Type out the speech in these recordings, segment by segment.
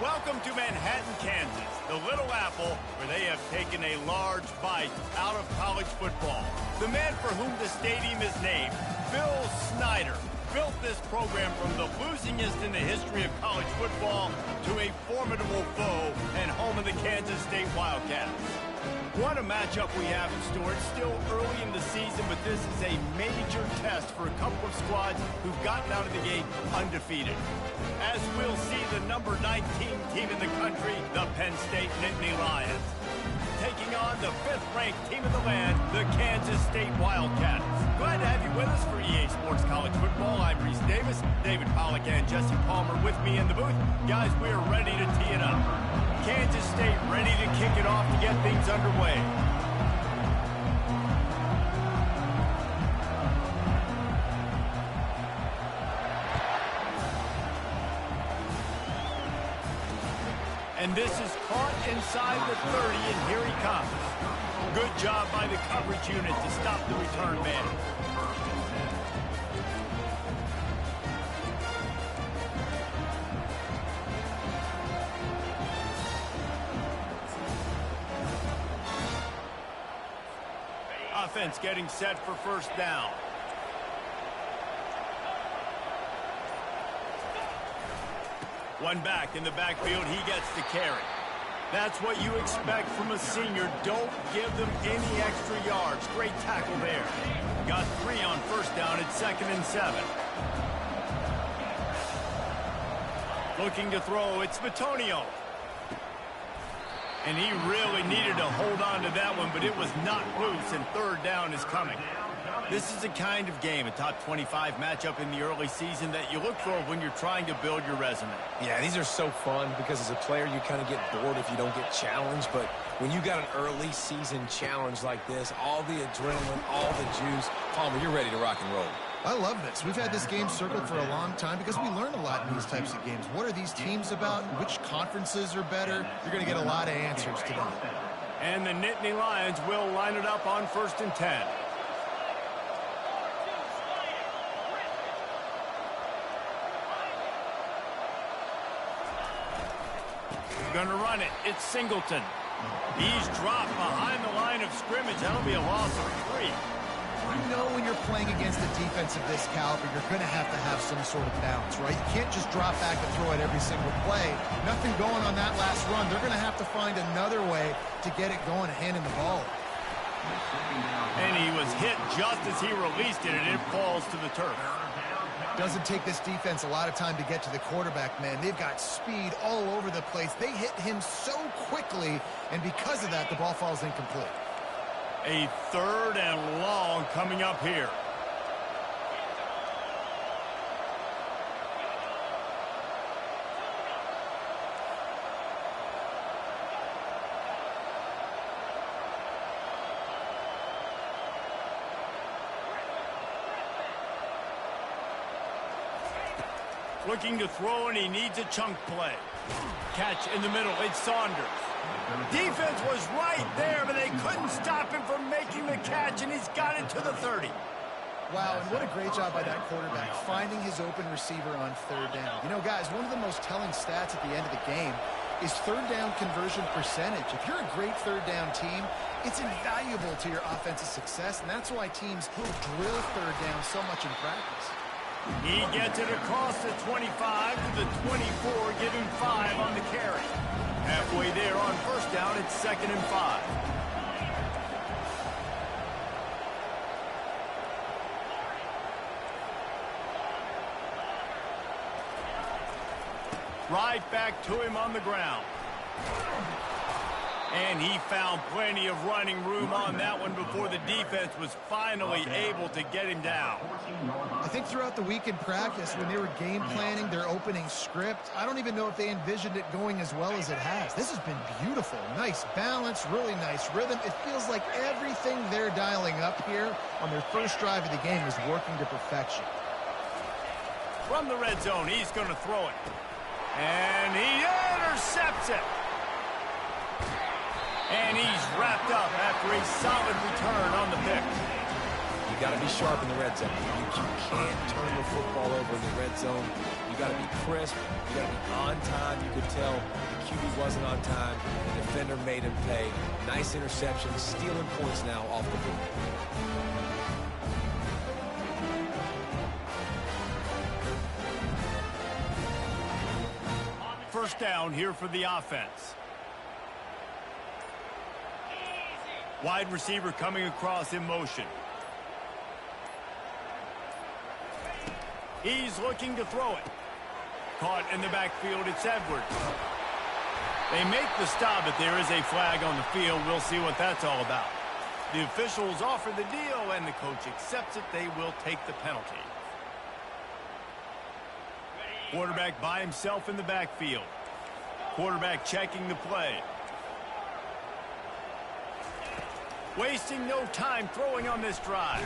Welcome to Manhattan, Kansas, the Little Apple, where they have taken a large bite out of college football. The man for whom the stadium is named, Bill Snyder, built this program from the losingest in the history of college football to a formidable foe and home of the Kansas State Wildcats. What a matchup we have in store. It's still early in the season, but this is a major test for a couple of squads who've gotten out of the gate undefeated. As we'll see, the number 19 team in the country, the Penn State Nittany Lions, taking on the 5th-ranked team in the land, the Kansas State Wildcats. Glad to have you with us for EA Sports College Football. I'm Reese Davis, David Pollack and Jesse Palmer with me in the booth. Guys, we are ready to tee it up. Kansas State ready to kick it off to get things underway. And this is caught inside the 30, and here he comes. Good job by the coverage unit to stop the return man. Offense getting set for first down. One back in the backfield, he gets the carry. That's what you expect from a senior. Don't give them any extra yards. Great tackle there. Got 3 on first down at 2nd and 7. Looking to throw, it's Bitonio. And he really needed to hold on to that one, but it was not loose, and third down is coming. This is the kind of game, a top 25 matchup in the early season, that you look for when you're trying to build your resume. Yeah, these are so fun because as a player, you kind of get bored if you don't get challenged. But when you got an early season challenge like this, all the adrenaline, all the juice, Palmer, you're ready to rock and roll. I love this. We've had this game circled for a long time because we learn a lot in these types of games. What are these teams about? Which conferences are better? You're going to get a lot of answers today. And the Nittany Lions will line it up on 1st and 10. Gonna run it. It's Singleton. He's dropped behind the line of scrimmage. That'll be a loss of 3. You know when you're playing against a defense of this caliber, you're going to have some sort of balance, right? You can't just drop back and throw it every single play. Nothing going on that last run. They're going to have to find another way to get it going, handing the ball. And he was hit just as he released it, and it falls to the turf. Doesn't take this defense a lot of time to get to the quarterback, man. They've got speed all over the place. They hit him so quickly, and because of that, the ball falls incomplete. A 3rd and long coming up here. Looking to throw, and he needs a chunk play. Catch in the middle. It's Saunders. Defense was right there, but they couldn't stop him from making the catch, and he's got it to the 30. Wow, and what a great job by that quarterback, finding his open receiver on 3rd down. You know, guys, one of the most telling stats at the end of the game is 3rd down conversion percentage. If you're a great 3rd down team, it's invaluable to your offensive success, and that's why teams drill 3rd down so much in practice. He gets it across the 25 to the 24, giving 5 on the carry. Halfway there on first down, it's 2nd and 5. Right back to him on the ground. And he found plenty of running room on that one before the defense was finally able to get him down. I think throughout the week in practice, when they were game planning their opening script, I don't even know if they envisioned it going as well as it has. This has been beautiful. Nice balance, really nice rhythm. It feels like everything they're dialing up here on their first drive of the game is working to perfection. From the red zone, he's going to throw it. And he intercepts it. And he's wrapped up after a solid return on the pick. You got to be sharp in the red zone. You can't turn the football over in the red zone. You got to be crisp. You got to be on time. You could tell the QB wasn't on time. The defender made him pay. Nice interception, stealing points now off the board. First down here for the offense. Wide receiver coming across in motion. He's looking to throw it. Caught in the backfield, it's Edwards. They make the stop, but there is a flag on the field. We'll see what that's all about. The officials offer the deal, and the coach accepts it. They will take the penalty. Quarterback by himself in the backfield. Quarterback checking the play. Wasting no time throwing on this drive.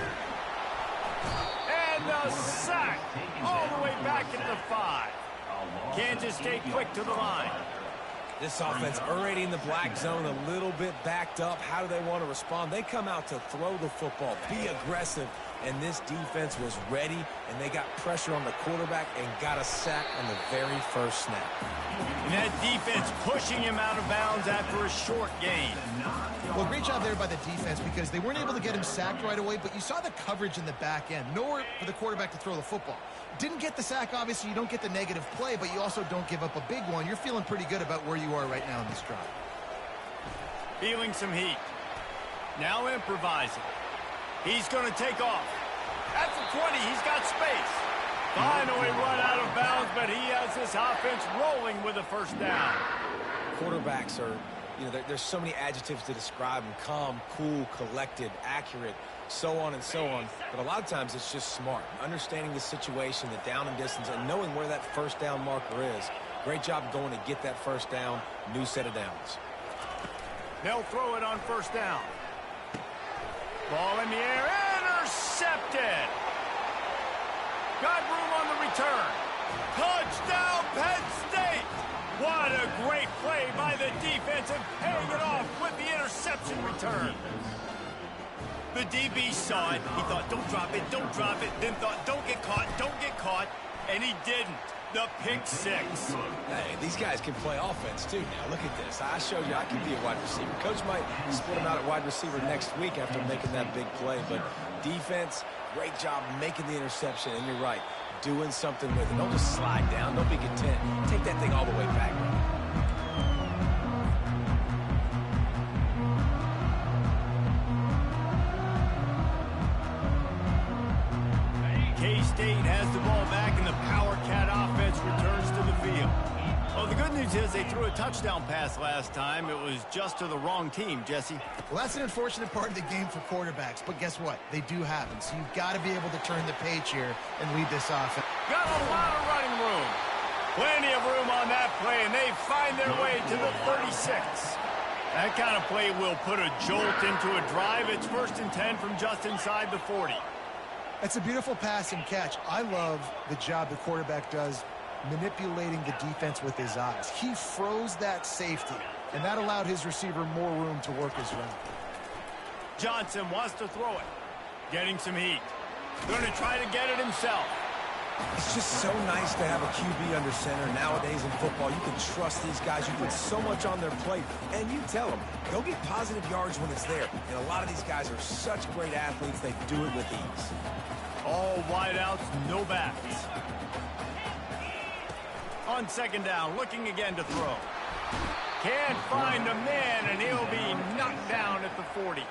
And a sack all the way back at the 5. Kansas State quick to the line. This offense already in the black zone, a little bit backed up. How do they want to respond? They come out to throw the football, be aggressive, and this defense was ready, and they got pressure on the quarterback and got a sack on the very first snap. And that defense pushing him out of bounds after a short gain. Well, great job there by the defense because they weren't able to get him sacked right away, but you saw the coverage in the back end. Nowhere for the quarterback to throw the football. Didn't get the sack, obviously. You don't get the negative play, but you also don't give up a big one. You're feeling pretty good about where you are right now in this drive. Feeling some heat. Now improvising. He's going to take off. At the 20, he's got space. Finally run out of bounds, but he has this offense rolling with a first down. Quarterbacks are, there's so many adjectives to describe them. Calm, cool, collected, accurate, so on and so on. But a lot of times it's just smart. Understanding the situation, the down and distance, and knowing where that first down marker is. Great job going to get that first down. New set of downs. They'll throw it on first down. Ball in the air, intercepted. Got room on the return. Touchdown, Penn State. What a great play by the defense and paying it off with the interception return. The DB saw it. He thought, don't drop it, don't drop it. Then thought, don't get caught, and he didn't. The pick six. Hey, these guys can play offense, too. Now, look at this. I showed you I can be a wide receiver. Coach might split him out at wide receiver next week after making that big play. But defense, great job making the interception. And you're right, doing something with it. Don't just slide down. Don't be content. Take that thing all the way back. K-State has the ball back, and the Power Cat offense returns to the field. Well, the good news is they threw a touchdown pass last time. It was just to the wrong team, Jesse. Well, that's an unfortunate part of the game for quarterbacks, but guess what? They do happen, so you've got to be able to turn the page here and lead this offense. Got a lot of running room. Plenty of room on that play, and they find their way to the 36. That kind of play will put a jolt into a drive. It's 1st and 10 from just inside the 40. It's a beautiful pass and catch. I love the job the quarterback does manipulating the defense with his eyes. He froze that safety, and that allowed his receiver more room to work his route. Johnson wants to throw it. Getting some heat. Going to try to get it himself. It's just so nice to have a QB under center. Nowadays in football, you can trust these guys. You put so much on their plate, and you tell them, go get positive yards when it's there. And a lot of these guys are such great athletes, they do it with ease. All wideouts, no backs. On 2nd down, looking again to throw. Can't find a man, and he'll be knocked down at the 40.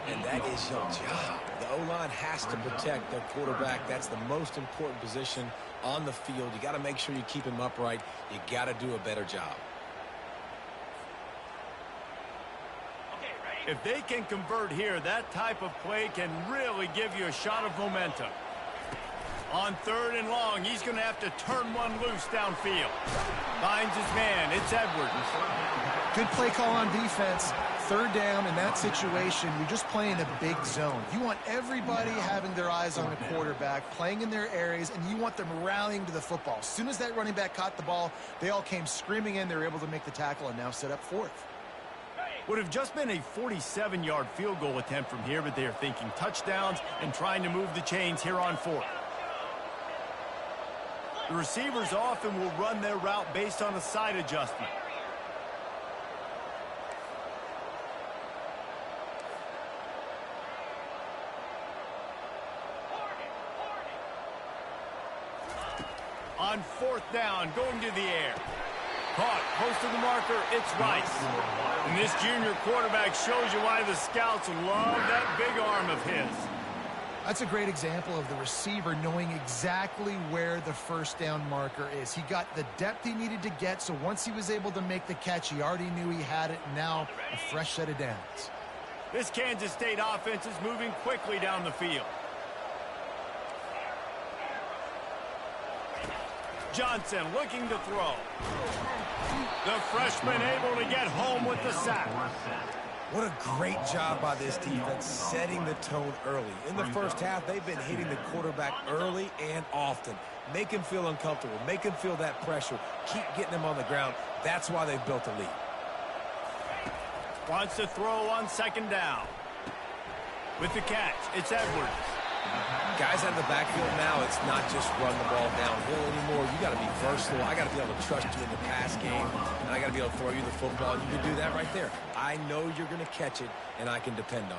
And that is your job. The O-line has to protect their quarterback. That's the most important position on the field. You got to make sure you keep him upright. You got to do a better job. If they can convert here, that type of play can really give you a shot of momentum. On 3rd and long, he's going to have to turn one loose downfield. Finds his man. It's Edwards. Good play call on defense. 3rd down in that situation, you're just playing a big zone. You want everybody having their eyes on the quarterback, playing in their areas, and you want them rallying to the football. As soon as that running back caught the ball, they all came screaming in. They were able to make the tackle and now set up 4th. Would have just been a 47-yard field goal attempt from here, but they are thinking touchdowns and trying to move the chains here on fourth. The receivers often will run their route based on a side adjustment. On fourth down, going to the air. Caught, close to the marker, it's Rice. And this junior quarterback shows you why the scouts love that big arm of his. That's a great example of the receiver knowing exactly where the first down marker is. He got the depth he needed to get, so once he was able to make the catch, he already knew he had it. Now, a fresh set of downs. This Kansas State offense is moving quickly down the field. Johnson looking to throw. The freshman able to get home with the sack. What a great job by this defense setting the tone early. In the first half, they've been hitting the quarterback early and often. Make him feel uncomfortable. Make him feel that pressure. Keep getting him on the ground. That's why they've built a lead. Wants to throw on second down. With the catch, it's Edwards. Guys out of the backfield now, it's not just run the ball downhill anymore. You got to be versatile. I got to be able to trust you in the pass game, and I got to be able to throw you the football. You can do that right there. I know you're going to catch it, and I can depend on you.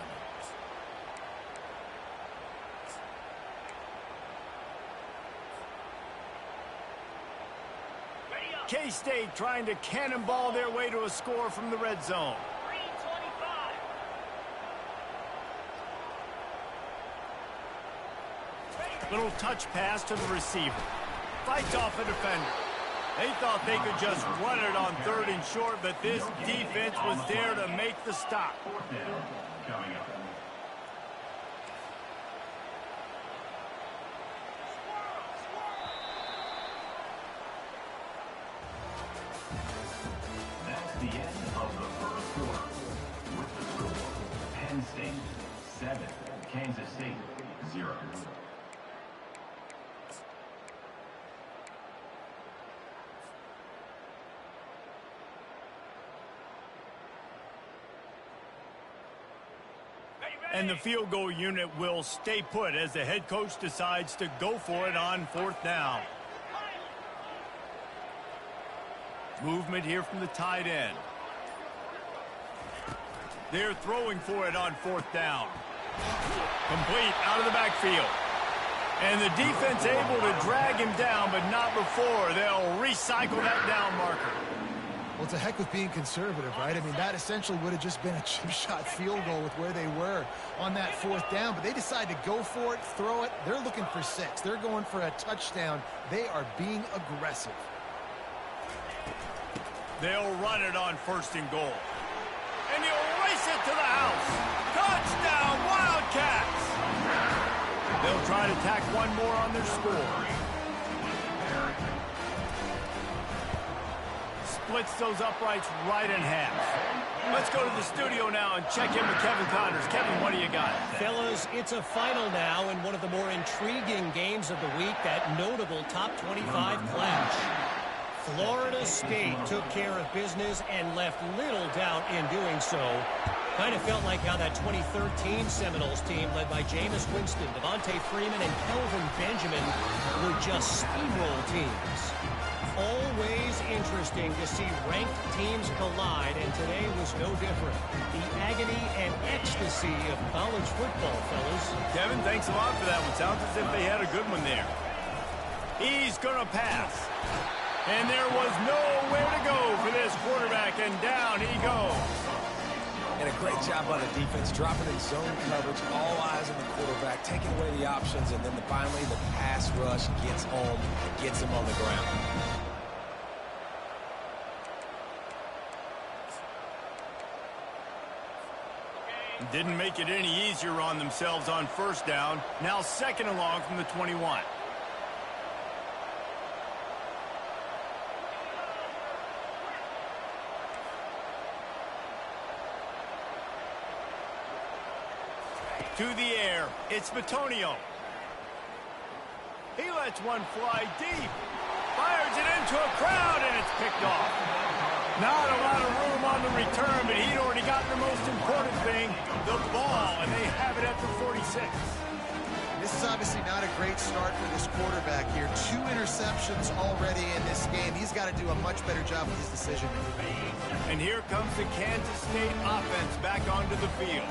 K-State trying to cannonball their way to a score from the red zone. Little touch pass to the receiver. Fights off a defender. They thought they could just run it on third and short, but this defense was there to make the stop. That's the end of the first quarter. With the score, Penn State 7, Kansas State 0. And the field goal unit will stay put as the head coach decides to go for it on fourth down. Movement here from the tight end. They're throwing for it on fourth down. Complete out of the backfield. And the defense able to drag him down, but not before. They'll recycle that down marker. Well, to heck with being conservative, right? I mean, that essentially would have just been a chip shot field goal with where they were on that fourth down. But they decide to go for it, throw it. They're looking for 6. They're going for a touchdown. They are being aggressive. They'll run it on first and goal. And he'll race it to the house. Touchdown, Wildcats! They'll try to tack one more on their score. Splits those uprights right in half. Let's go to the studio now and check in with Kevin Connors. Kevin, what do you got? Fellas, it's a final now in one of the more intriguing games of the week, that notable top 25 clash. Florida State took care of business and left little doubt in doing so. Kind of felt like how that 2013 Seminoles team led by Jameis Winston, Devontae Freeman, and Kelvin Benjamin were just steamroll teams. Always interesting to see ranked teams collide, and today was no different. The agony and ecstasy of college football, fellas. Kevin, thanks a lot for that one. Sounds as if they had a good one there. He's going to pass. And there was nowhere to go for this quarterback, and down he goes. And a great job by the defense, dropping in zone coverage, all eyes on the quarterback, taking away the options, and then finally the pass rush gets home, gets him on the ground. Didn't make it any easier on themselves on first down. Now second and long from the 21. To the air, it's Bitonio. He lets one fly deep. Fires it into a crowd, and it's picked off. Not a lot of room on the return, but he'd already gotten the most important thing, the ball, and they have it at the 46. This is obviously not a great start for this quarterback here. 2 interceptions already in this game. He's got to do a much better job with his decision-making. And here comes the Kansas State offense back onto the field.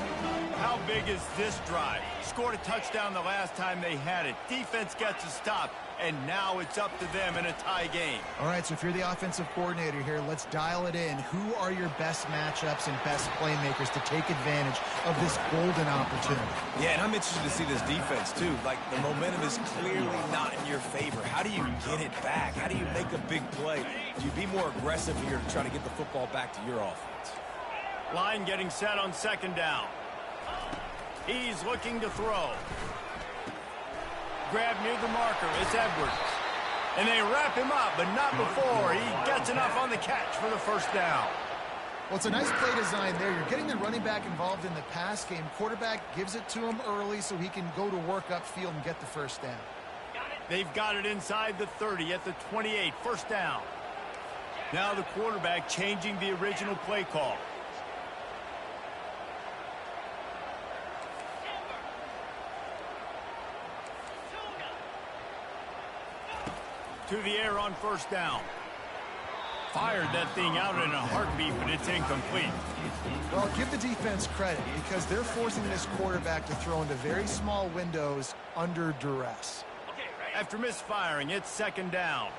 How big is this drive? Scored a touchdown the last time they had it. Defense gets a stop, and now it's up to them in a tie game. All right, so if you're the offensive coordinator here, let's dial it in. Who are your best matchups and best playmakers to take advantage of this golden opportunity? Yeah, and I'm interested to see this defense, too. Like, the momentum is clearly not in your favor. How do you get it back? How do you make a big play? Do you be more aggressive here to try to get the football back to your offense? Line getting set on second down. He's looking to throw. Grab near the marker. It's Edwards. And they wrap him up, but not before he gets enough on the catch for the first down. Well, it's a nice play design there. You're getting the running back involved in the pass game. Quarterback gives it to him early so he can go to work upfield and get the first down. They've got it inside the 30 at the 28. First down. Now the quarterback changing the original play call. To the air on first down. Fired that thing out in a heartbeat, but it's incomplete. Well, give the defense credit because they're forcing this quarterback to throw into very small windows under duress. After misfiring, it's second down.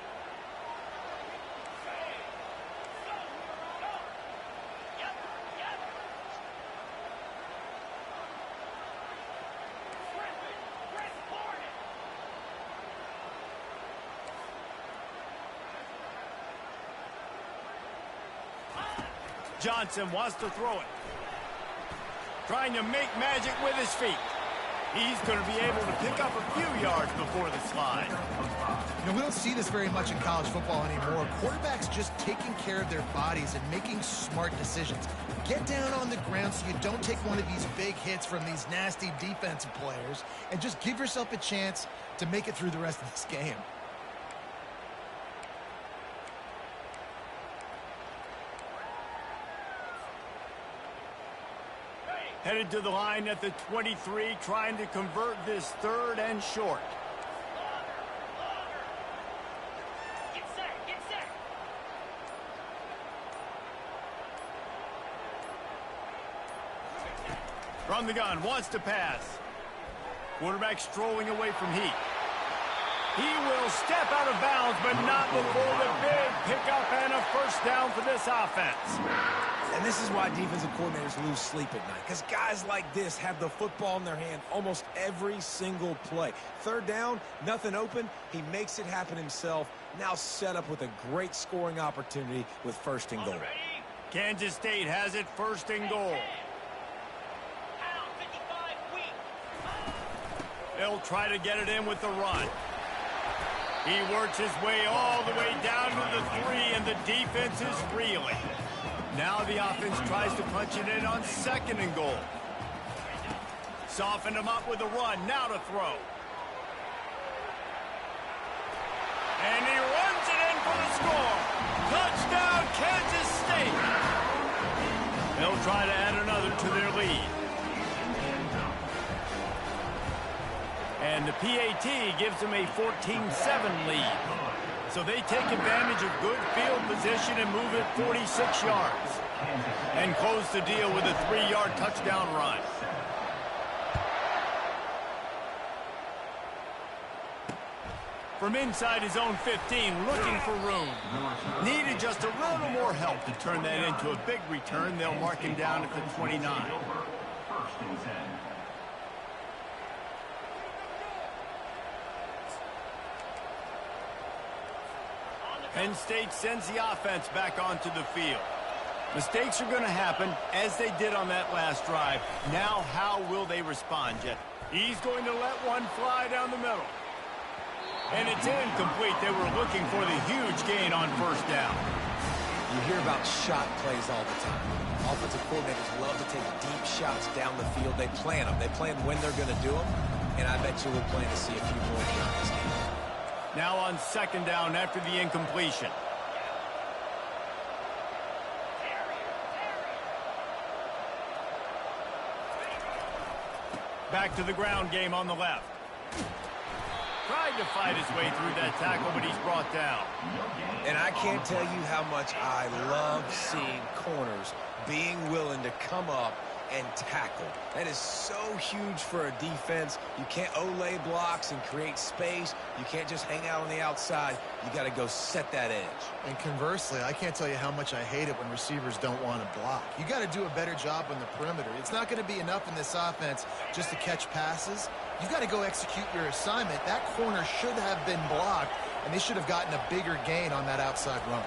Johnson wants to throw it. Trying to make magic with his feet. He's going to be able to pick up a few yards before the slide. You know, we don't see this very much in college football anymore. Quarterbacks just taking care of their bodies and making smart decisions. Get down on the ground so you don't take one of these big hits from these nasty defensive players and just give yourself a chance to make it through the rest of this game. Headed to the line at the 23, trying to convert this third and short. Get set. From the gun, wants to pass. Quarterback strolling away from heat. He will step out of bounds, but not before the big pickup and a first down for this offense. And this is why defensive coordinators lose sleep at night, because guys like this have the football in their hand almost every single play. Third down, nothing open. He makes it happen himself. Now set up with a great scoring opportunity with first and goal. Kansas State has it first and goal. They'll try to get it in with the run. He works his way all the way down to the 3, and the defense is reeling. Now the offense tries to punch it in on second and goal. Soften him up with a run. Now to throw. And he runs it in for the score. Touchdown, Kansas State. They'll try to add another to their lead. And the PAT gives them a 14-7 lead. So they take advantage of good field position and move it 46 yards. And close the deal with a 3-yard touchdown run. From inside his own 15, looking for room. Needed just a little more help to turn that into a big return. They'll mark him down at the 29. First and 10. Penn State sends the offense back onto the field. Mistakes are going to happen, as they did on that last drive. Now, how will they respond, Jeff? He's going to let one fly down the middle. And it's incomplete. They were looking for the huge gain on first down. You hear about shot plays all the time. Offensive coordinators love to take deep shots down the field. They plan them. They plan when they're going to do them. And I bet you we'll plan to see a few more here in this game. Now on second down after the incompletion. Back to the ground game on the left. Tried to fight his way through that tackle, but he's brought down. And I can't tell you how much I love seeing corners being willing to come up and tackle. That is so huge for a defense. You can't olay blocks and create space. You can't just hang out on the outside. You got to go set that edge. And conversely, I can't tell you how much I hate it when receivers don't want to block. You got to do a better job on the perimeter. It's not going to be enough in this offense just to catch passes. You've got to go execute your assignment. That corner should have been blocked, and they should have gotten a bigger gain on that outside run.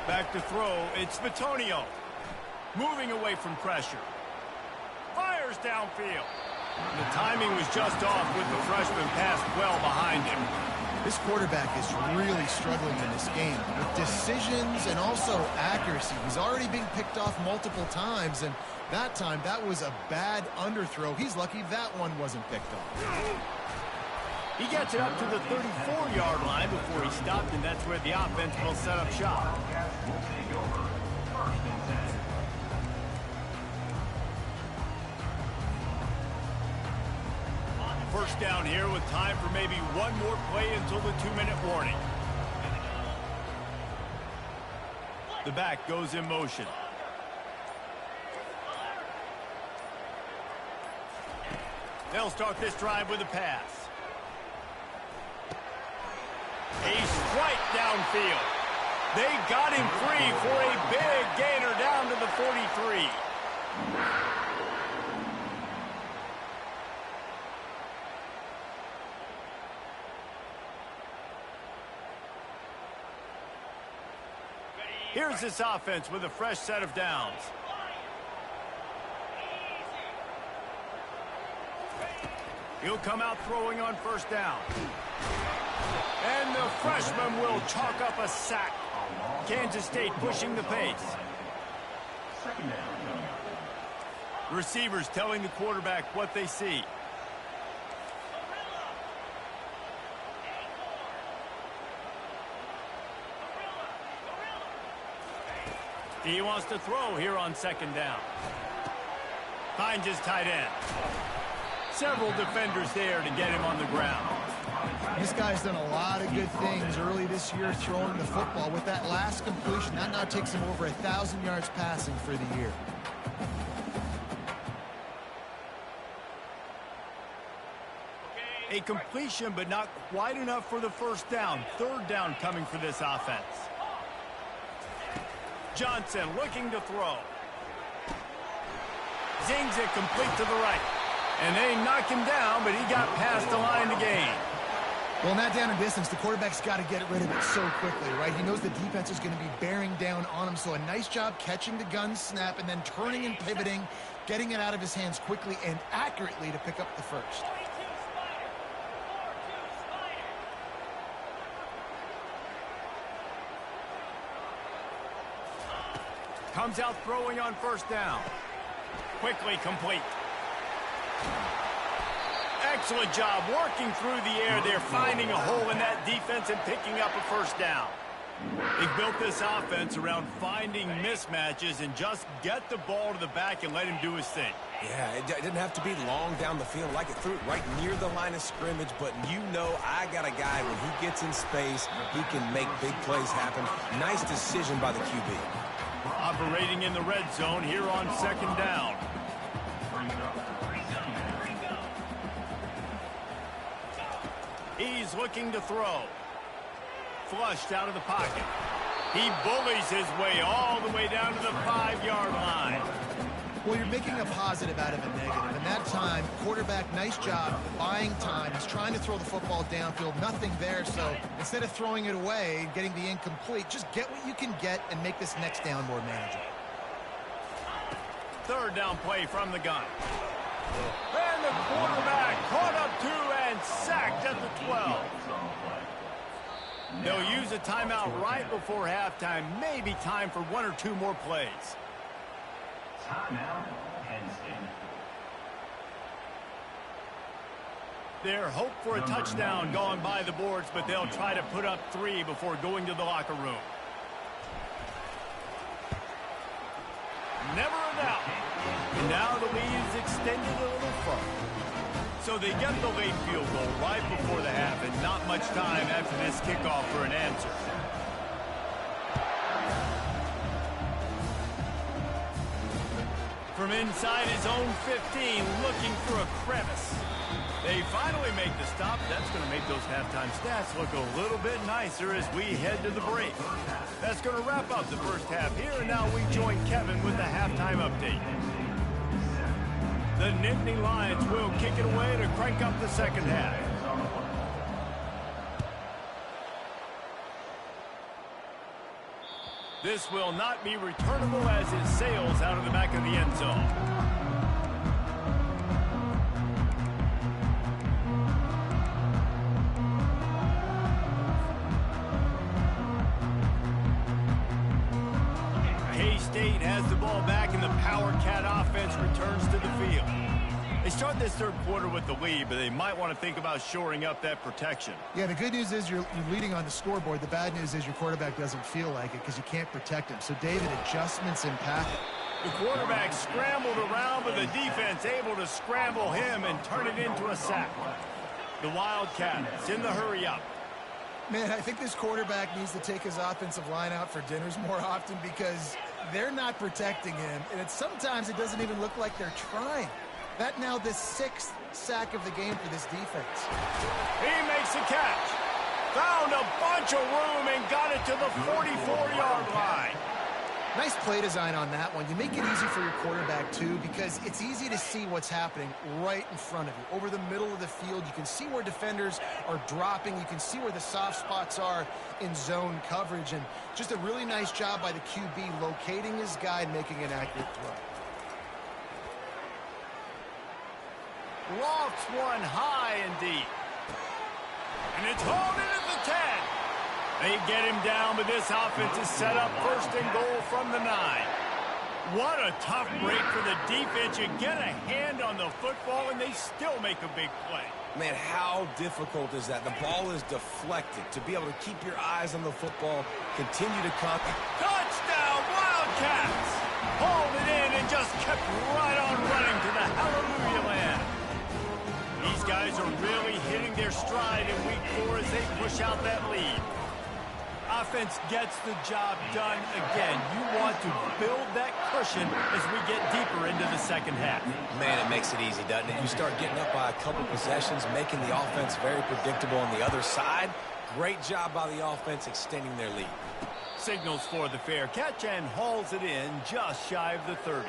Back to throw, it's Bitonio. Moving away from pressure. Fires downfield. The timing was just off with the freshman passed well behind him. This quarterback is really struggling in this game with decisions and also accuracy. He's already being picked off multiple times, and that time that was a bad underthrow. He's lucky that one wasn't picked off. He gets it up to the 34-yard line before he stopped, and that's where the offense will set up shop. Will take over. First and 10. First down here with time for maybe one more play until the 2-minute warning. The back goes in motion. They'll start this drive with a pass. A strike downfield. They got him free for a big gainer down to the 43. Here's this offense with a fresh set of downs. He'll come out throwing on first down. And the freshman will chalk up a sack. Kansas State pushing the pace. Second down. Receivers telling the quarterback what they see. He wants to throw here on second down. Finds his tight end. Several defenders there to get him on the ground. This guy's done a lot of good things early this year throwing the football. With that last completion, that now takes him over 1,000 yards passing for the year. A completion, but not quite enough for the first down. Third down coming for this offense. Johnson looking to throw. Zings it complete to the right. And they knock him down, but he got past the line to gain. Well, in that down and distance, the quarterback's got to get rid of it so quickly, right? He knows the defense is going to be bearing down on him, so a nice job catching the gun snap and then turning and pivoting, getting it out of his hands quickly and accurately to pick up the first. Comes out throwing on first down. Quickly complete. Excellent job working through the air there, finding a hole in that defense and picking up a first down. They built this offense around finding mismatches and just get the ball to the back and let him do his thing. Yeah, it didn't have to be long down the field. Like it threw it right near the line of scrimmage, but you know I got a guy when he gets in space, he can make big plays happen. Nice decision by the QB. Operating in the red zone here on second down. He's looking to throw. Flushed out of the pocket. He bullies his way all the way down to the 5-yard line. Well, you're making a positive out of a negative. And that time, quarterback, nice job buying time. He's trying to throw the football downfield. Nothing there, so instead of throwing it away and getting the incomplete, just get what you can get and make this next down more manageable. Third down play from the gun. And the quarterback caught up to and sacked at the 12. They'll use a timeout right before halftime. Maybe time for one or two more plays. Timeout, Penn State. Their hope for a touchdown gone by the boards, but they'll try to put up 3 before going to the locker room. And now the lead is extended a little further. So they get the late field goal right before the half, and not much time after this kickoff for an answer. From inside his own 15, looking for a crevice. They finally make the stop. That's going to make those halftime stats look a little bit nicer as we head to the break. That's going to wrap up the first half here, and now we join Kevin with the halftime update. The Nittany Lions will kick it away to crank up the second half. This will not be returnable as it sails out of the back of the end zone. K-State has the ball back, and the Power Cat offense returns to the field. They start this third quarter with the lead, but they might want to think about shoring up that protection. Yeah, the good news is you're leading on the scoreboard. The bad news is your quarterback doesn't feel like it because you can't protect him. So, David, adjustments in packet. The quarterback scrambled around, but the defense able to scramble him and turn it into a sack. The Wildcats in the hurry up. Man, I think this quarterback needs to take his offensive line out for dinners more often because they're not protecting him. And sometimes it doesn't even look like they're trying. That now the 6th sack of the game for this defense. He makes a catch. Found a bunch of room and got it to the 44-yard line. Nice play design on that one. You make it easy for your quarterback, too, because it's easy to see what's happening right in front of you. Over the middle of the field, you can see where defenders are dropping. You can see where the soft spots are in zone coverage. And just a really nice job by the QB locating his guy and making an accurate throw. Lofts one high and deep. And it's hauled in at the 10. They get him down, but this offense is set up first and goal from the 9. What a tough break for the defense. You get a hand on the football, and they still make a big play. Man, how difficult is that? The ball is deflected. To be able to keep your eyes on the football, continue to come. Touchdown, Wildcats! Hauled it in and just kept right on running to the hallelujah land. These guys are really hitting their stride in week 4 as they push out that lead. Offense gets the job done again. You want to build that cushion as we get deeper into the second half. Man, it makes it easy, doesn't it? You start getting up by a couple possessions, making the offense very predictable on the other side. Great job by the offense extending their lead. Signals for the fair catch and hauls it in just shy of the 30.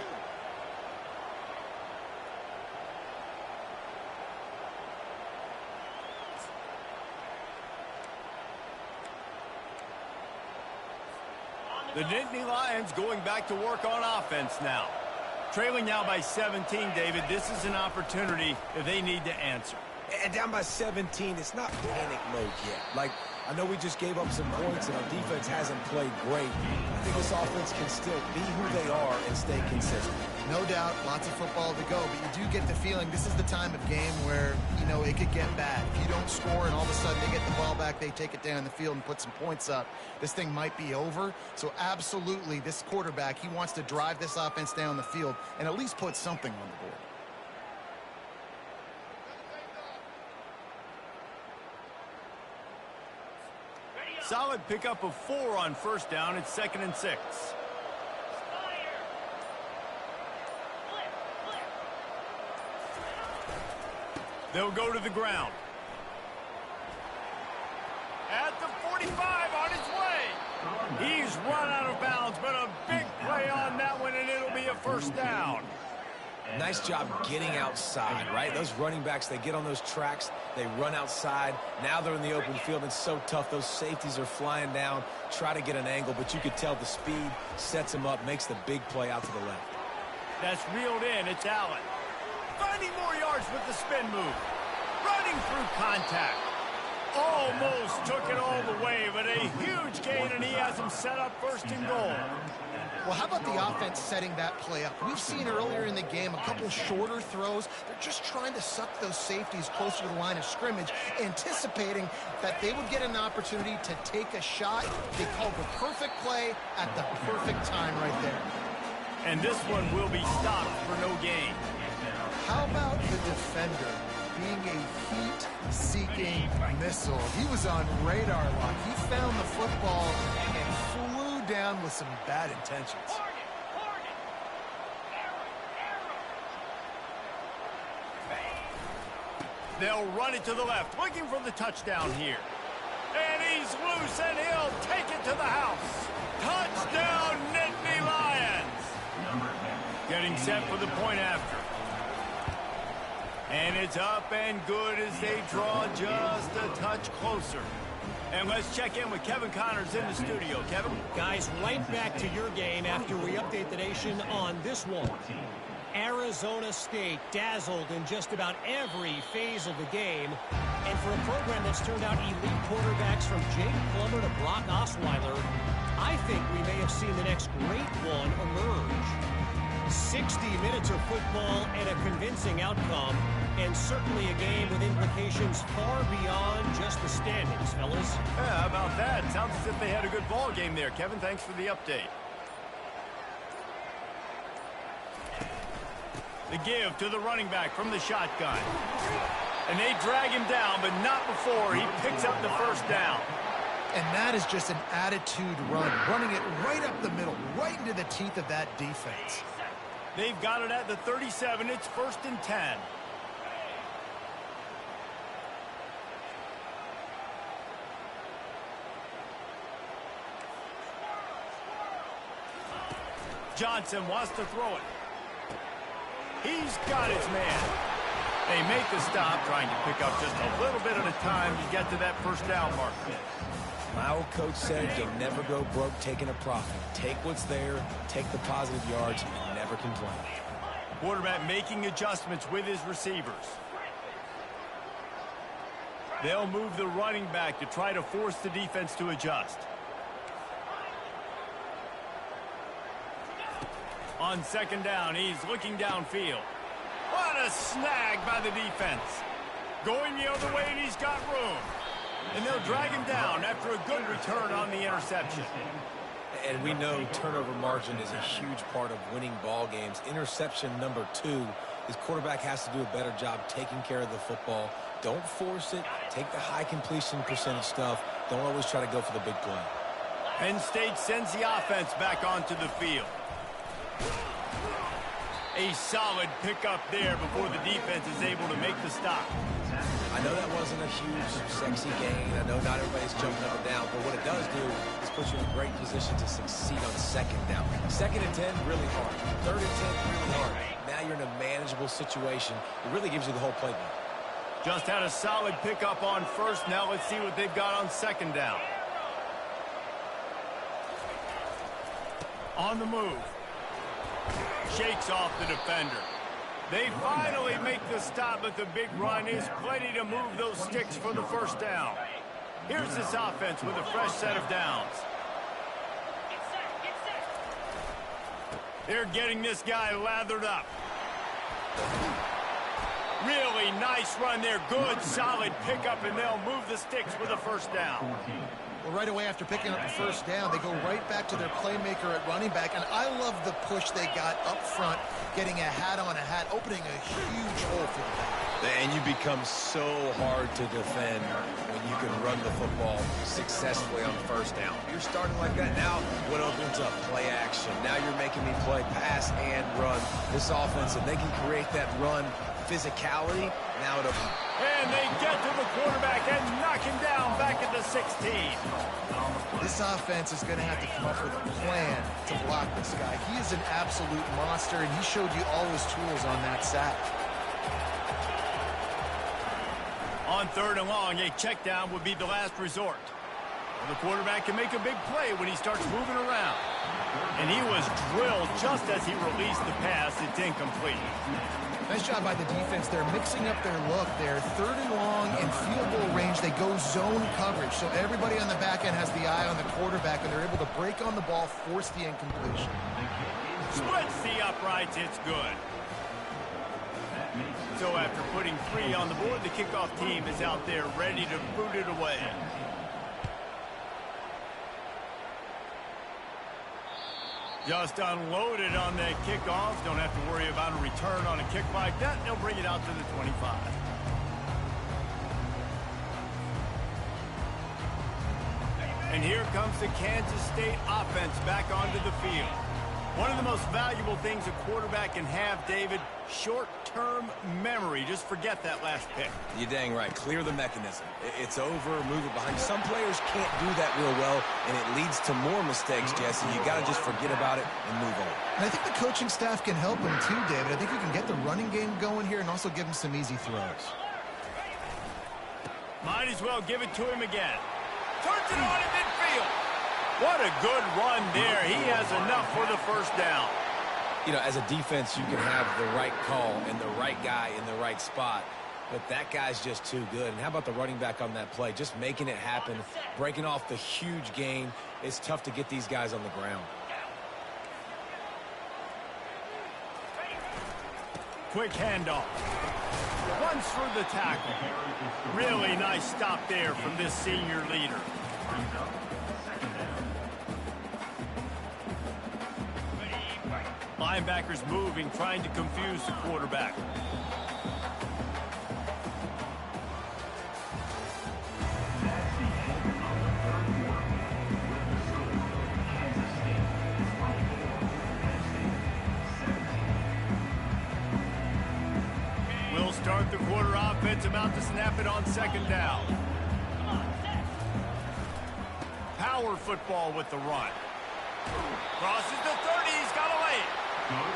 The Nittany Lions going back to work on offense now. Trailing now by 17, David. This is an opportunity that they need to answer. And down by 17, it's not panic mode yet. Like, I know we just gave up some points and our defense hasn't played great. I think this offense can still be who they are and stay consistent. No doubt, lots of football to go, but you do get the feeling this is the time of game where, you know, it could get bad. If you don't score and all of a sudden they get the ball back, they take it down the field and put some points up, this thing might be over. So absolutely, this quarterback, he wants to drive this offense down the field and at least put something on the board. Solid pickup of 4 on first down. It's 2nd and 6. They'll go to the ground. At the 45 on his way. He's run out of bounds, but a big play on that one, and it'll be a first down. Nice job getting outside, right? Those running backs, they get on those tracks, they run outside. Now they're in the open field. It's so tough. Those safeties are flying down, try to get an angle, but you could tell the speed sets him up, makes the big play out to the left. That's reeled in. It's Allen. Finding more yards with the spin move. Running through contact. Almost took it all the way, but a huge gain, and he has him set up first and goal. Well, how about the offense setting that play up? We've seen earlier in the game a couple shorter throws. They're just trying to suck those safeties closer to the line of scrimmage, anticipating that they would get an opportunity to take a shot. They called the perfect play at the perfect time right there. And this one will be stopped for no defender being a heat-seeking missile. He was on radar lock. He found the football and flew down with some bad intentions. They'll run it to the left, looking for the touchdown here. And he's loose, and he'll take it to the house. Touchdown, Nittany Lions! Getting set for the point after. And it's up and good as they draw just a touch closer. And let's check in with Kevin Connors in the studio. Kevin? Guys, right back to your game after we update the nation on this one. Arizona State dazzled in just about every phase of the game. And for a program that's turned out elite quarterbacks from Jake Plummer to Brock Osweiler, I think we may have seen the next great one emerge. 60 minutes of football and a convincing outcome, and certainly a game with implications far beyond just the standings, fellas. Yeah, how about that? Sounds as if they had a good ball game there. Kevin, thanks for the update. The give to the running back from the shotgun. And they drag him down, but not before he picks up the first down. And that is just an attitude run, running it right up the middle, right into the teeth of that defense. They've got it at the 37. It's 1st and 10. Johnson wants to throw it. He's got his man. They make the stop, trying to pick up just a little bit at a time to get to that first down marker. My old coach said you'll never go broke taking a profit. Take what's there, take the positive yards, and never complain. Quarterback making adjustments with his receivers. They'll move the running back to try to force the defense to adjust. On 2nd down, he's looking downfield. What a snag by the defense. Going the other way, and he's got room. And they'll drag him down after a good return on the interception. And we know turnover margin is a huge part of winning ball games. Interception number 2, his quarterback has to do a better job taking care of the football. Don't force it. Take the high completion percentage stuff. Don't always try to go for the big play. Penn State sends the offense back onto the field. A solid pickup there before the defense is able to make the stop. I know that wasn't a huge, sexy gain. I know not everybody's jumping up and down, but what it does do is put you in a great position to succeed on 2nd down. 2nd and 10, really hard. 3rd and 10, really hard. Now you're in a manageable situation. It really gives you the whole playbook. Just had a solid pickup on 1st. Now let's see what they've got on 2nd down. On the move. Shakes off the defender. They finally make the stop, but the big run is plenty to move those sticks for the 1st down. Here's this offense with a fresh set of downs. They're getting this guy lathered up. Really nice run there. Good, solid pickup, and they'll move the sticks for the 1st down. Well, right away after picking up the 1st down, they go right back to their playmaker at running back. And I love the push they got up front, getting a hat on a hat, opening a huge hole for the back. And you become so hard to defend when you can run the football successfully on 1st down. You're starting like that. Now what opens up? Play action. Now you're making me play pass and run. This offense, if they can create that run physicality, now it'll... And they get to the quarterback and knock him down back at the 16. This offense is going to have to come up with a plan to block this guy. He is an absolute monster, and he showed you all his tools on that sack. On 3rd and long, a check down would be the last resort. Well, the quarterback can make a big play when he starts moving around. And he was drilled just as he released the pass. It's incomplete. Nice job by the defense. They're mixing up their look there. 3rd and long in field goal range. They go zone coverage. So everybody on the back end has the eye on the quarterback, and they're able to break on the ball, force the incompletion. Splits the uprights. It's good. So after putting 3 on the board, the kickoff team is out there ready to boot it away. Just unloaded on that kickoff. Don't have to worry about a return on a kick like that. They'll bring it out to the 25. And here comes the Kansas State offense back onto the field. One of the most valuable things a quarterback can have, David, short-term memory. Just forget that last pick. You're dang right. Clear the mechanism. It's over, move it behind. Some players can't do that real well, and it leads to more mistakes, Jesse. You got to just forget about it and move on. And I think the coaching staff can help him too, David. I think you can get the running game going here and also give him some easy throws. Might as well give it to him again. Turns it on in midfield. What a good run there. He has enough for the first down. You know, as a defense, you can have the right call and the right guy in the right spot, but that guy's just too good. And how about the running back on that play? Just making it happen, breaking off the huge gain. It's tough to get these guys on the ground. Quick handoff. Runs through the tackle. Really nice stop there from this senior leader. Linebackers moving, trying to confuse the quarterback. We'll start the quarter offense, about to snap it on second down. Power football with the run. Crosses the 30, he's got away.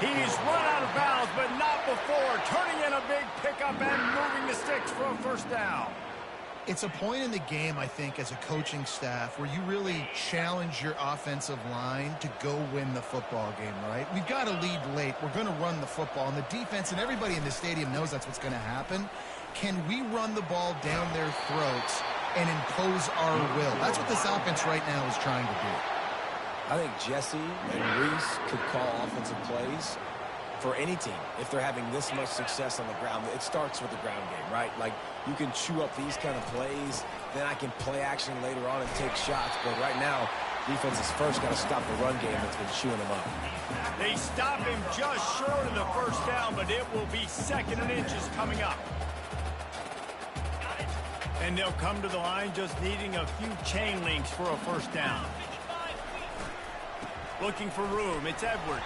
He's run out of bounds, but not before. Turning in a big pickup and moving the sticks for a first down. It's a point in the game, I think, as a coaching staff where you really challenge your offensive line to go win the football game, right? We've got to lead late. We're going to run the football, and the defense and everybody in the stadium knows that's what's going to happen. Can we run the ball down their throats and impose our will? That's what this offense right now is trying to do. I think Jesse and Reese could call offensive plays for any team if they're having this much success on the ground. It starts with the ground game, right? Like, you can chew up these kind of plays, then I can play action later on and take shots. But right now, defense has first got to stop the run game that's been chewing them up. They stop him just short of the first down, but it will be second and inches coming up. And they'll come to the line just needing a few chain links for a first down. Looking for room, it's Edwards.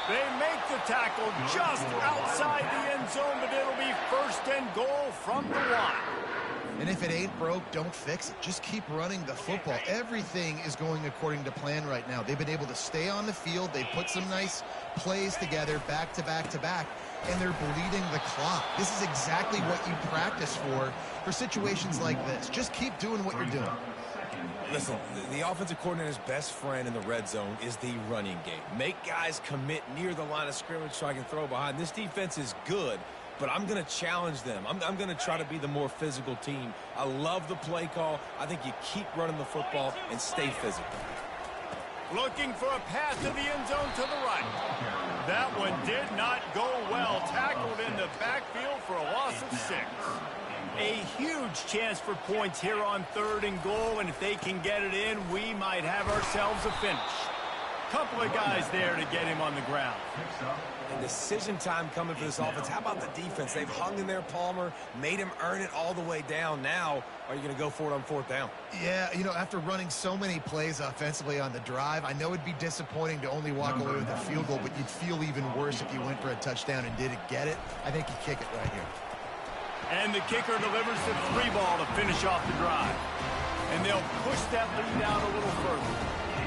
They make the tackle just outside the end zone, but it'll be first and goal from the 1. And if it ain't broke, don't fix it. Just keep running the football. Everything is going according to plan right now. They've been able to stay on the field. They've put some nice plays together back to back to back, and they're bleeding the clock. This is exactly what you practice for situations like this. Just keep doing what you're doing. Listen, the offensive coordinator's best friend in the red zone is the running game. Make guys commit near the line of scrimmage so I can throw behind. This defense is good, but I'm going to challenge them. I'm going to try to be the more physical team. I love the play call. I think you keep running the football and stay physical. Looking for a pass to the end zone to the right. That one did not go well. Tackled in the backfield for a loss of 6. A huge chance for points here on 3rd and goal, and if they can get it in, we might have ourselves a finish. Couple of guys there to get him on the ground. And decision time coming for this offense. How about the defense? They've hung in there, Palmer, made him earn it all the way down. Now, are you going to go for it on 4th down? Yeah, you know, after running so many plays offensively on the drive, I know it'd be disappointing to only walk away with a field goal, but you'd feel even worse if you went for a touchdown and didn't get it. I think you kick it right here. And the kicker delivers the 3 ball to finish off the drive. And they'll push that lead out a little further.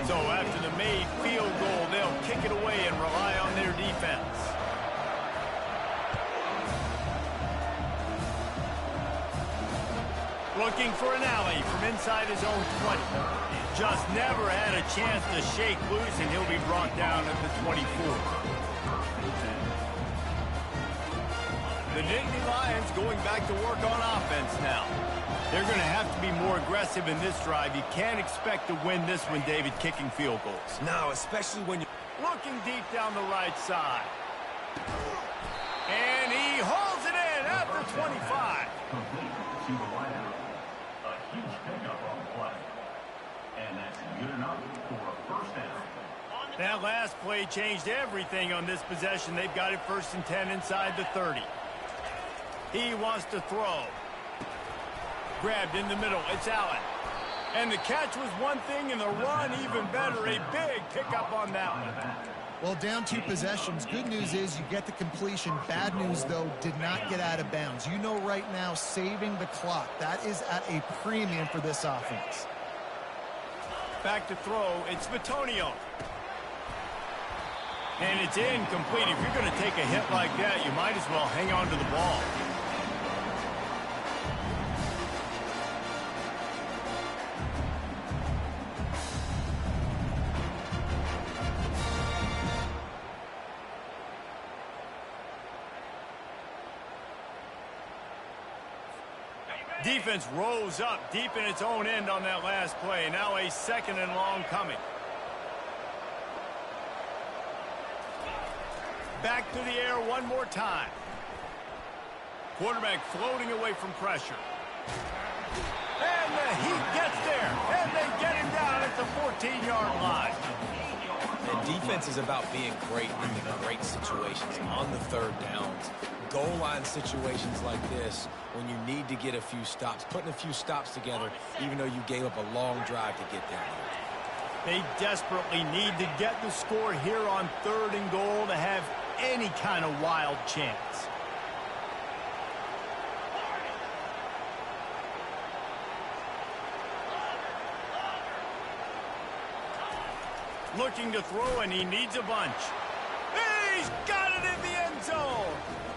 So after the made field goal, they'll kick it away and rely on their defense. Looking for an alley from inside his own 20. Just never had a chance to shake loose, and he'll be brought down at the 24. The Nittany Lions going back to work on offense now. They're going to have to be more aggressive in this drive. You can't expect to win this one, David, kicking field goals. No, especially when you're looking deep down the right side. And he hauls it in at the 25. Complete to the wideout. A huge pickup on the play. And that's good enough for a first down. That last play changed everything on this possession. They've got it 1st and 10 inside the 30. He wants to throw. Grabbed in the middle. It's Allen. And the catch was one thing, and the run even better. A big pickup on that one. Well, down 2 possessions. Good news is you get the completion. Bad news, though, did not get out of bounds. You know right now, saving the clock. That is at a premium for this offense. Back to throw. It's Bitonio. And it's incomplete. If you're going to take a hit like that, you might as well hang on to the ball. Defense rose up deep in its own end on that last play. Now a 2nd and long coming. Back to the air one more time. Quarterback floating away from pressure. And the Heat gets there. And they get him down at the 14-yard line. And defense is about being great in the great situations on the 3rd downs. Goal line situations like this, when you need to get a few stops, putting a few stops together, even though you gave up a long drive to get down there. They desperately need to get the score here on 3rd and goal to have any kind of wild chance. Looking to throw, and he needs a bunch. He's got it in the end zone.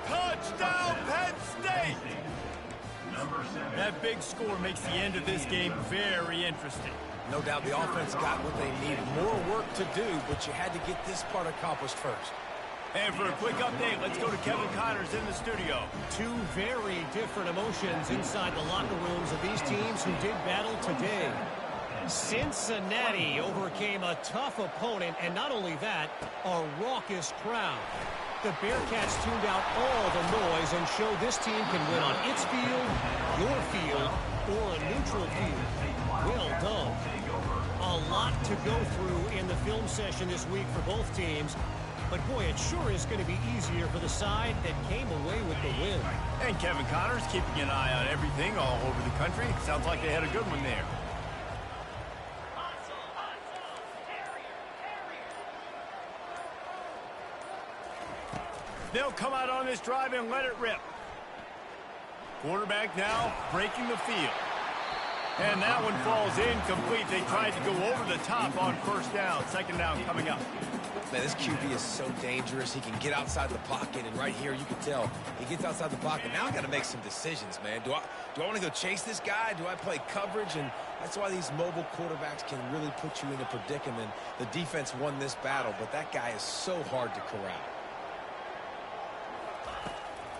Touchdown, Penn State. That big score makes the end of this game very interesting. No doubt the offense got what they need. More work to do, but you had to get this part accomplished first. And for a quick update, let's go to Kevin Connors in the studio. 2 very different emotions inside the locker rooms of these teams who did battle today. Cincinnati overcame a tough opponent, and not only that, a raucous crowd. The Bearcats tuned out all the noise and showed this team can win on its field, your field, or a neutral field. Well done. A lot to go through in the film session this week for both teams. But, boy, it sure is going to be easier for the side that came away with the win. And Kevin Connors keeping an eye on everything all over the country. Sounds like they had a good one there. They'll come out on this drive and let it rip. Quarterback now breaking the field. And that one falls incomplete. They tried to go over the top on 1st down. 2nd down coming up. Man, this QB is so dangerous. He can get outside the pocket, and right here you can tell he gets outside the pocket. Now I got to make some decisions, man. Do I want to go chase this guy? Do I play coverage? And that's why these mobile quarterbacks can really put you in a predicament. The defense won this battle, but that guy is so hard to corral.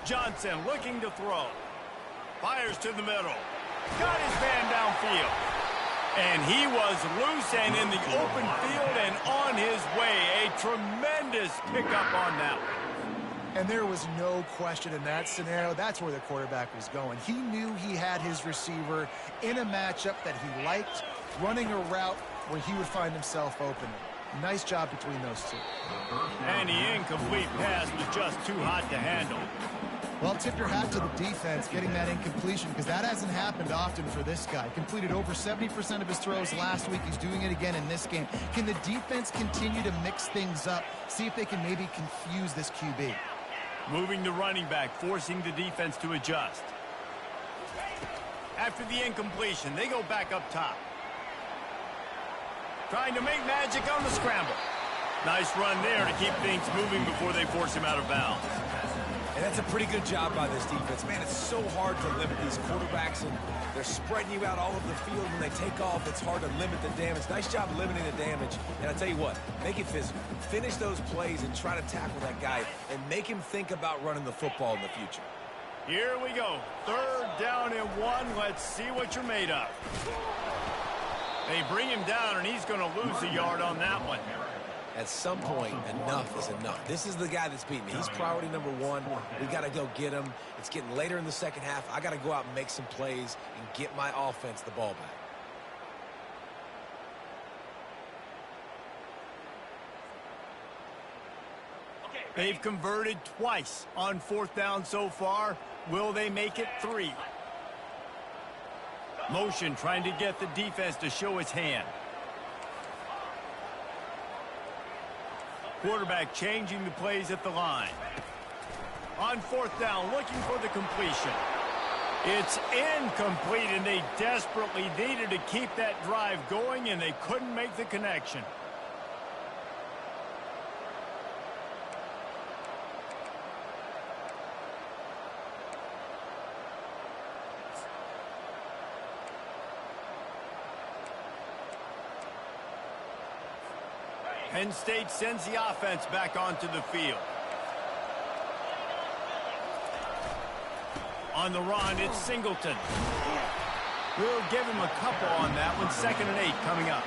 Johnson looking to throw. Fires to the middle. Got his man downfield. And he was loose and in the open field and on his way. A tremendous pickup on that one. And there was no question in that scenario. That's where the quarterback was going. He knew he had his receiver in a matchup that he liked, running a route where he would find himself open. Nice job between those two. And the incomplete pass was just too hot to handle. Well, tip your hat to the defense getting that incompletion, because that hasn't happened often for this guy. Completed over 70% of his throws last week. He's doing it again in this game. Can the defense continue to mix things up? See if they can maybe confuse this QB. Moving the running back, forcing the defense to adjust. After the incompletion, they go back up top. Trying to make magic on the scramble. Nice run there to keep things moving before they force him out of bounds. And that's a pretty good job by this defense. Man, it's so hard to limit these quarterbacks, and they're spreading you out all over the field. When they take off, it's hard to limit the damage. Nice job limiting the damage. And I tell you what, make it physical. Finish those plays and try to tackle that guy and make him think about running the football in the future. Here we go. 3rd down and 1. Let's see what you're made of. They bring him down, and he's going to lose a yard on that one. At some point, enough is enough. This is the guy that's beating me. He's priority number 1. We got to go get him. It's getting later in the second half. I got to go out and make some plays and get my offense the ball back. They've converted twice on 4th down so far. Will they make it 3? Motion trying to get the defense to show its hand. Quarterback changing the plays at the line. On 4th down, looking for the completion. It's incomplete, and they desperately needed to keep that drive going, and they couldn't make the connection. Penn State sends the offense back onto the field. On the run, it's Singleton. We'll give him a couple on that one. 2nd and 8 coming up.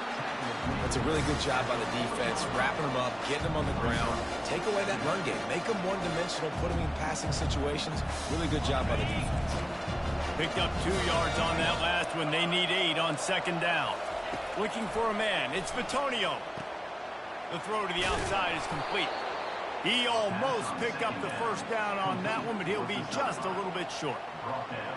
That's a really good job by the defense, wrapping them up, getting them on the ground, take away that run game, make them one-dimensional, put them in passing situations. Really good job by the defense. Picked up 2 yards on that last one. They need 8 on 2nd down. Looking for a man. It's Bitonio. The throw to the outside is complete. He almost picked up the 1st down on that one, but he'll be just a little bit short.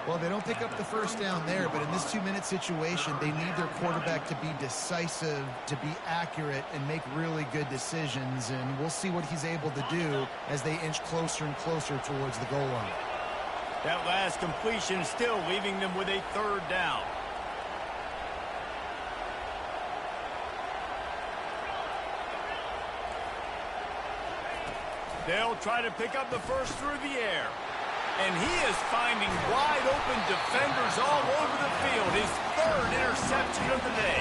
Well, they don't pick up the 1st down there, but in this 2-minute situation, they need their quarterback to be decisive, to be accurate, and make really good decisions. And we'll see what he's able to do as they inch closer and closer towards the goal line. That last completion still leaving them with a 3rd down. They'll try to pick up the 1st through the air. And he is finding wide-open defenders all over the field. His 3rd interception of the day.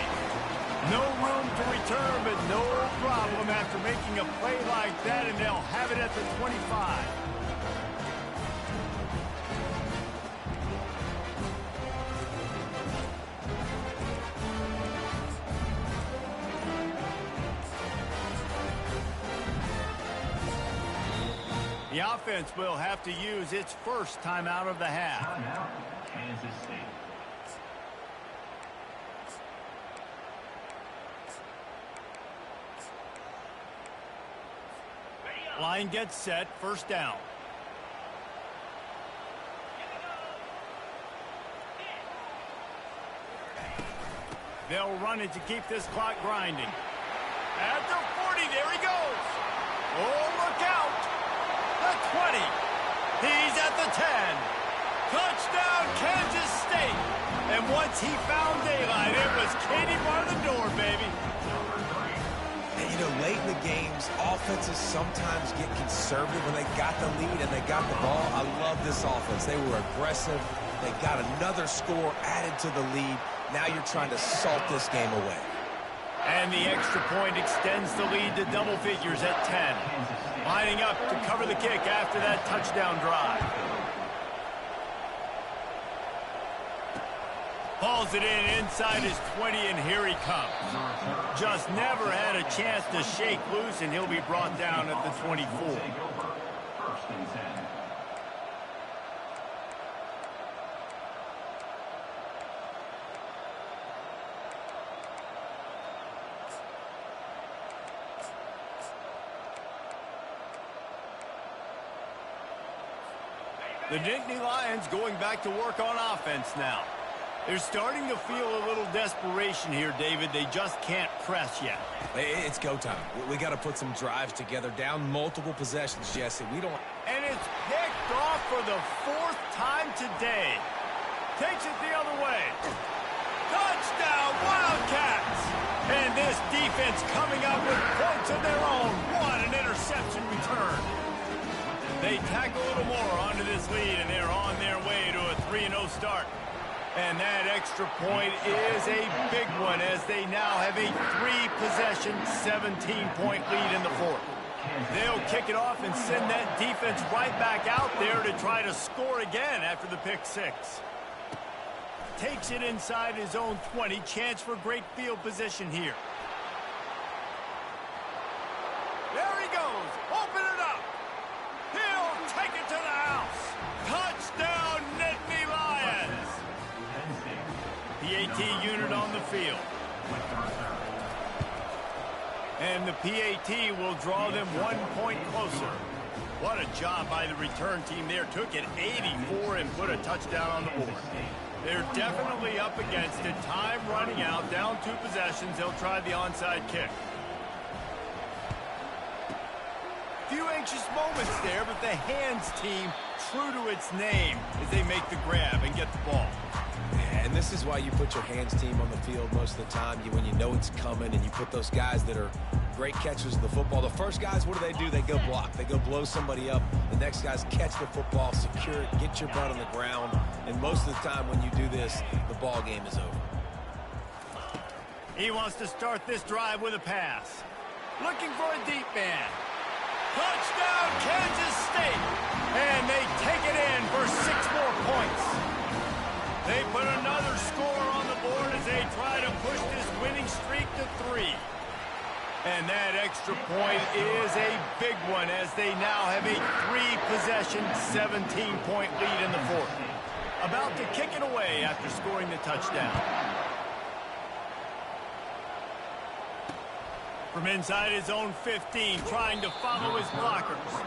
No room to return, but no problem after making a play like that, and they'll have it at the 25. The offense will have to use its 1st timeout of the half. Timeout, Kansas State. Line gets set, 1st down. They'll run it to keep this clock grinding. At the 40, there he goes. Oh, look out. The 20. He's at the 10. Touchdown, Kansas State. And once he found daylight, it was Katie bar the door, baby. And, you know, late in the games, offenses sometimes get conservative when they got the lead and they got the ball. I love this offense. They were aggressive. They got another score added to the lead. Now you're trying to salt this game away. And the extra point extends the lead to double figures at 10. Lining up to cover the kick after that touchdown drive. Hauls it in inside his 20, and here he comes. Just never had a chance to shake loose, and he'll be brought down at the 24. 1st and 10. The Nittany Lions going back to work on offense now. They're starting to feel a little desperation here, David. They just can't press yet. It's go time. We got to put some drives together, down multiple possessions, Jesse. We don't... And it's picked off for the 4th time today. Takes it the other way. Touchdown, Wildcats! And this defense coming up with points of their own. What an interception return. They tack a little more onto this lead, and they're on their way to a 3-0 start. And that extra point is a big one as they now have a 3-possession, 17-point lead in the 4th. They'll kick it off and send that defense right back out there to try to score again after the pick 6. Takes it inside his own 20. Chance for great field position here. There he goes. Open it up. He'll take it to the house. Touchdown, Nittany Lions. PAT unit on the field. And the PAT will draw them 1 point closer. What a job by the return team there. Took it 84 and put a touchdown on the board. They're definitely up against it. Time running out. Down 2 possessions. They'll try the onside kick. Few anxious moments there, but the hands team true to its name as they make the grab and get the ball. And this is why you put your hands team on the field most of the time. When you know it's coming, and you put those guys that are great catchers of the football. The first guys, what do? They go block. They go blow somebody up. The next guys catch the football, secure it, get your butt on the ground. And most of the time when you do this, the ball game is over. He wants to start this drive with a pass. Looking for a deep man. Touchdown, Kansas State. And they take it in for 6 more points. They put another score on the board as they try to push this winning streak to 3. And that extra point is a big one as they now have a 3-possession, 17-point lead in the 4th. About to kick it away after scoring the touchdown. From inside his own 15, trying to follow his blockers.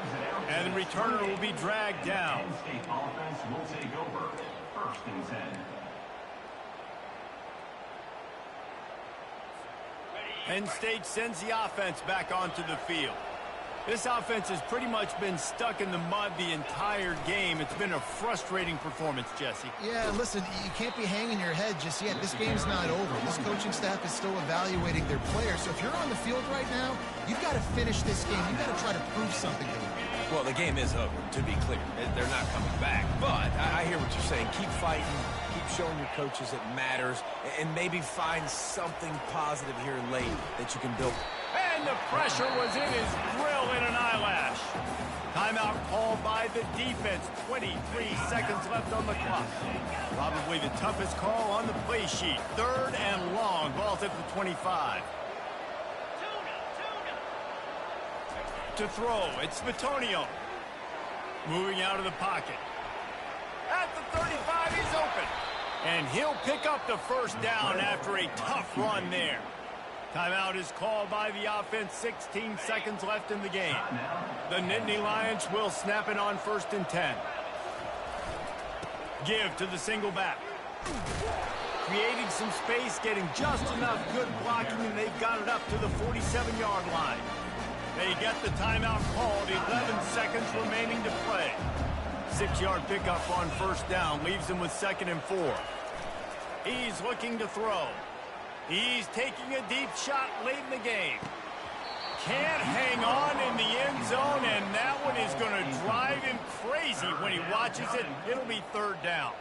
And the returner will be dragged down. Penn State offense will take over. 1st and 10. Penn State sends the offense back onto the field. This offense has pretty much been stuck in the mud the entire game. It's been a frustrating performance, Jesse. Yeah, listen, you can't be hanging your head just yet. This game's not over. This coaching staff is still evaluating their players. So if you're on the field right now, you've got to finish this game. You've got to try to prove something to them. Well, the game is over, to be clear. They're not coming back. But I hear what you're saying. Keep fighting. Keep showing your coaches it matters. And maybe find something positive here late that you can build. And the pressure was in his grill in an eyelash. Timeout called by the defense. 23 seconds left on the clock. Probably the toughest call on the play sheet. 3rd and long. Ball's at the 25. To throw, it's Bitonio. Moving out of the pocket. At the 35, he's open. And he'll pick up the 1st down after a tough run there. Timeout is called by the offense. 16 seconds left in the game. The Nittany Lions will snap it on 1st and 10. Give to the single back. Creating some space, getting just enough good blocking, and they've got it up to the 47-yard line. They get the timeout called. 11 seconds remaining to play. 6-yard pickup on 1st down. Leaves them with 2nd and 4. He's looking to throw. He's taking a deep shot late in the game. Can't hang on in the end zone, and that one is going to drive him crazy when he watches it. It'll be 3rd down.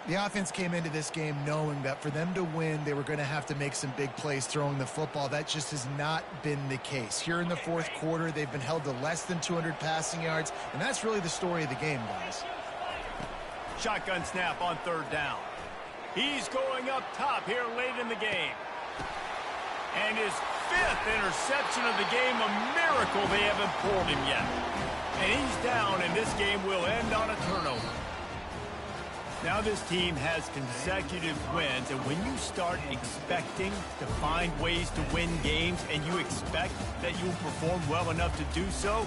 The offense came into this game knowing that for them to win, they were going to have to make some big plays throwing the football. That just has not been the case. Here in the 4th quarter, they've been held to less than 200 passing yards, and that's really the story of the game, guys. Shotgun snap on 3rd down. He's going up top here late in the game. And his 5th interception of the game, a miracle they haven't pulled him yet. And he's down, and this game will end on a turnover. Now this team has consecutive wins, and when you start expecting to find ways to win games and you expect that you'll perform well enough to do so,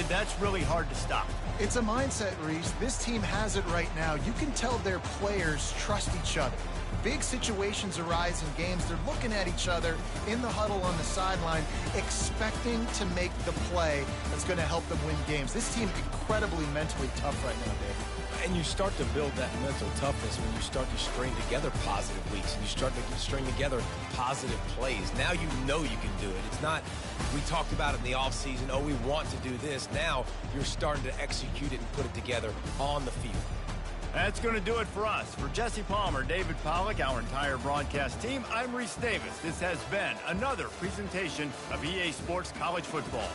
that's really hard to stop. It's a mindset, Reese. This team has it right now. You can tell their players trust each other. Big situations arise in games. They're looking at each other in the huddle on the sideline, expecting to make the play that's going to help them win games. This team incredibly mentally tough right now, Dave. And you start to build that mental toughness when you start to string together positive weeks and you start to string together positive plays. Now you know you can do it. It's not, we talked about it in the offseason, oh, we want to do this. Now you're starting to execute it and put it together on the field. That's going to do it for us. For Jesse Palmer, David Pollack, our entire broadcast team, I'm Reese Davis. This has been another presentation of EA Sports College Football.